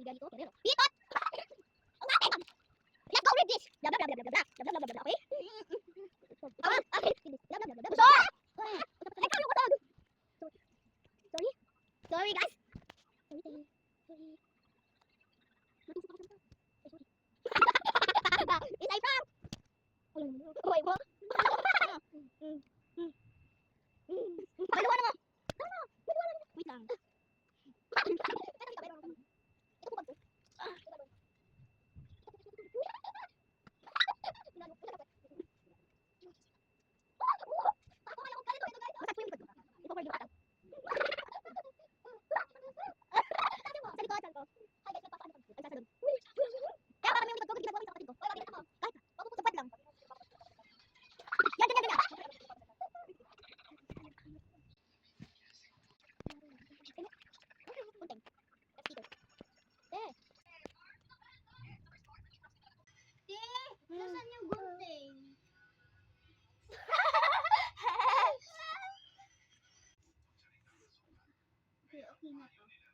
Ganito, pero. Bitot! Let's go read this! Blah blah blah blah blah blah blah blah blah blah, okay? Okay, blah blah blah blah blah. Ay, kalo ko tawag. Sorry. Sorry, guys. Sorry, sorry. Sorry. Is I prank? Wait, what? Paliwa naman. Wait lang. Nasaan yung gunting? Okay, okay na to.